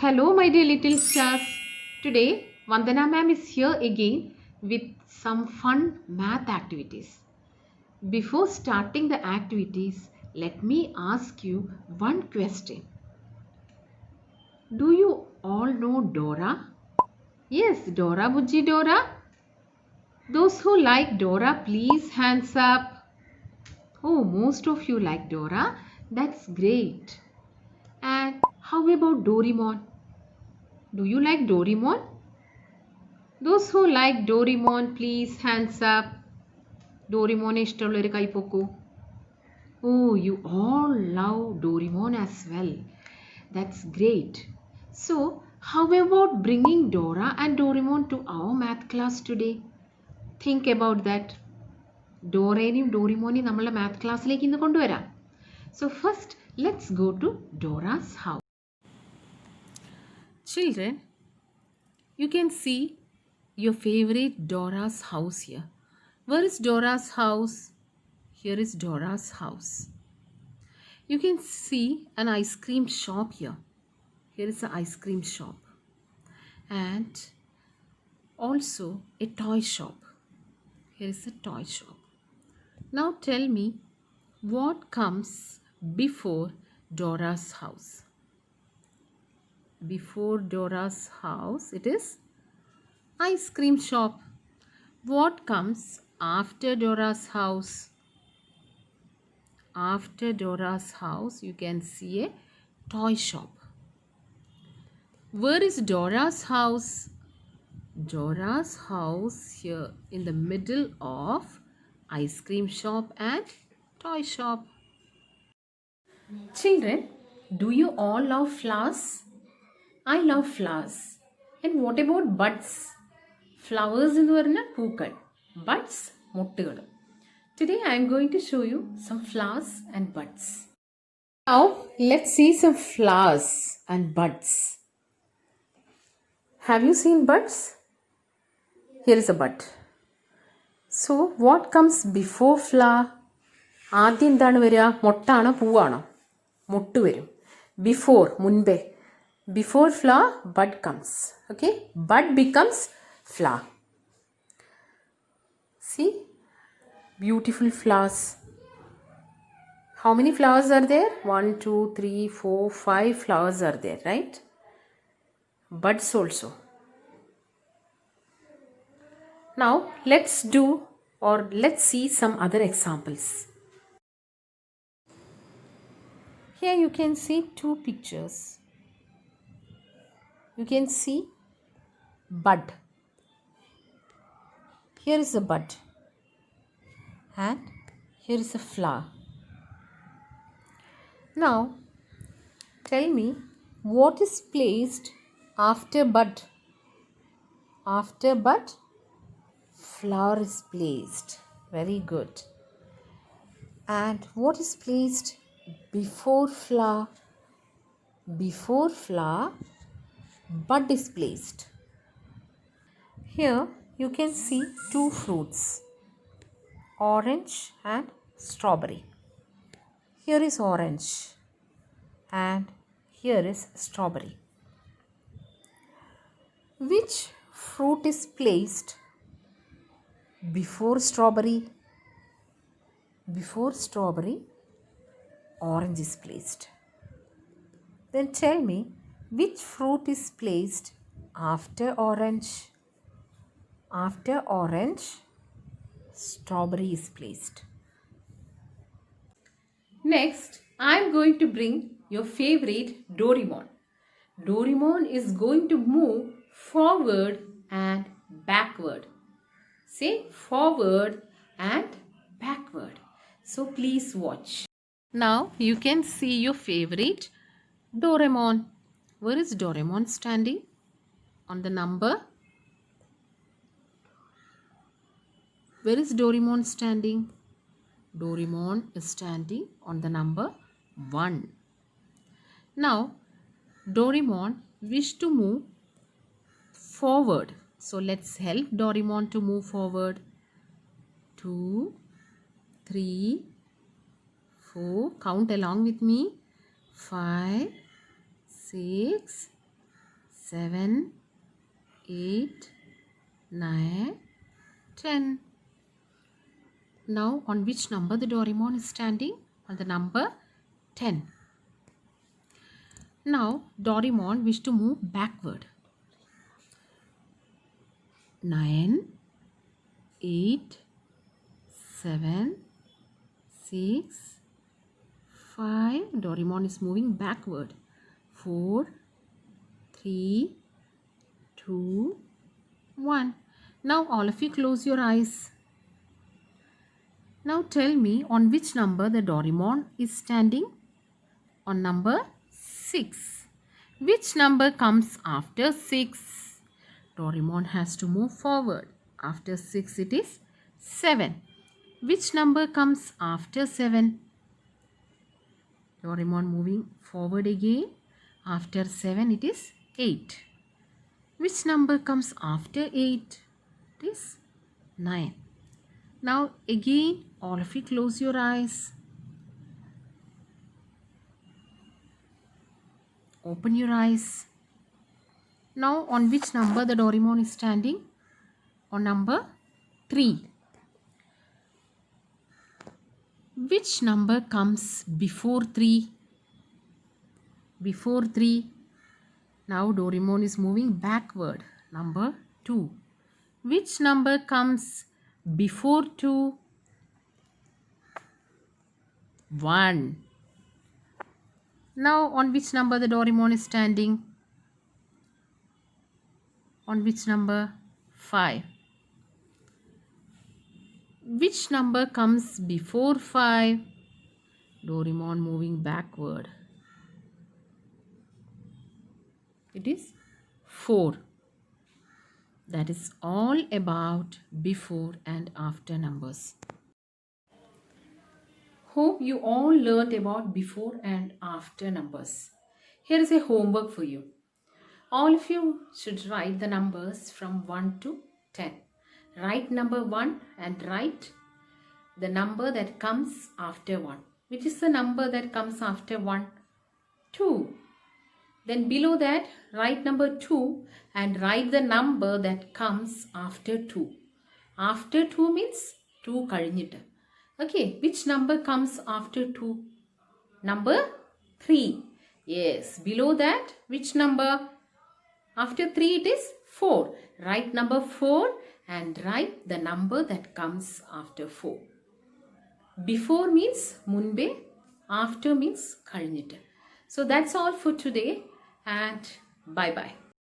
Hello, my dear little stars. Today, Vandana ma'am is here again with some fun math activities. Before starting the activities, let me ask you one question. Do you all know Dora? Yes, Dora Bujji Dora. Those who like Dora, please hands up. Oh, most of you like Dora. That's great. And how about Doraemon? Do you like Doraemon? Those who like Doraemon, please hands up. Doraemon ഇഷ്ടമുള്ളവർ കൈ പൊക്കൂ. Oh, you all love Doraemon as well. That's great. So, how about bringing Dora and Doraemon to our math class today? Think about that. ഡോറേനെയും ഡോറിമോനെയും നമ്മളുടെ math ക്ലാസ്സിലേക്ക് ഇന്ന് കൊണ്ടുവരാം. So first, let's go to Dora's house. Children, you can see your favorite Dora's house here. Where is Dora's house? Here is Dora's house. You can see an ice cream shop here. Here is an ice cream shop. And also a toy shop. Here is a toy shop. Now tell me what comes before Dora's house. Before Dora's house, it is ice cream shop. What comes after Dora's house? After Dora's house, you can see a toy shop. Where is Dora's house? Dora's house here in the middle of ice cream shop and toy shop. Children, do you all love flowers? I love flowers. And what about buds? Flowers എന്ന് പറഞ്ഞാൽ പൂക്കൾ. Buds മുട്ടുകൾ. Today I am going to show you some flowers and buds. Now let's see some flowers and buds. Have you seen buds? Here is a bud. So what comes before flower? ആദ്യം എന്താണ് വരിക? മൊട്ടാണോ പൂവാണോ? മൊട്ട് വരും. Before മുൻപേ. Before flower, bud comes. Okay? Bud becomes flower. See? Beautiful flowers. How many flowers are there? 1, 2, 3, 4, 5 flowers are there, right? Buds also. Now let's see some other examples. Here you can see two pictures. You can see bud. Here is a bud and here is a flower. Now tell me what is placed after bud. After bud, flower is placed. Very good. And what is placed before flower? Before flower, bud is placed. Here you can see two fruits, orange and strawberry. Here is orange and here is strawberry. Which fruit is placed before strawberry? Before strawberry, orange is placed. Then tell me which fruit is placed after orange? After orange, strawberry is placed. Next, I am going to bring your favorite Doraemon. Doraemon is going to move forward and backward. Say forward and backward. So please watch. Now you can see your favorite Doraemon. Where is Doraemon standing? On the number? Where is Doraemon standing? Doraemon is standing on the number 1. Now Doraemon wish to move forward. So let's help Doraemon to move forward. 2, 3, 4. Count along with me. 5, 6, 7, 8, 9, 10. Now on which number the Doraemon is standing? On the number 10. Now Doraemon wish to move backward. 9, 8, 7, 6, 5. Doraemon is moving backward. 4, 3, 2, 1. Now all of you close your eyes. Now tell me on which number the Doraemon is standing? On number 6. Which number comes after 6? Doraemon has to move forward. After 6 it is 7. Which number comes after 7? Doraemon moving forward again. After 7 it is 8. Which number comes after 8? It is 9. Now again all of you close your eyes. Open your eyes. Now on which number the Doraemon is standing? On number 3. Which number comes before 3? Before 3. Now Doraemon is moving backward. Number 2. Which number comes before 2? 1. Now on which number the Doraemon is standing? On which number? 5. Which number comes before 5? Doraemon moving backward. It is 4. That is all about before and after numbers. Hope you all learned about before and after numbers. Here is a homework for you. All of you should write the numbers from 1 to 10. Write number 1 and write the number that comes after 1. Which is the number that comes after 1? 2. Then below that, write number 2 and write the number that comes after 2. After 2 means 2 കഴിഞ്ഞിട്ട്. Okay, which number comes after 2? Number 3. Yes, below that, which number? After 3 it is 4. Write number 4 and write the number that comes after 4. Before means munbe, after means കഴിഞ്ഞിട്ട്. So that's all for today and bye bye.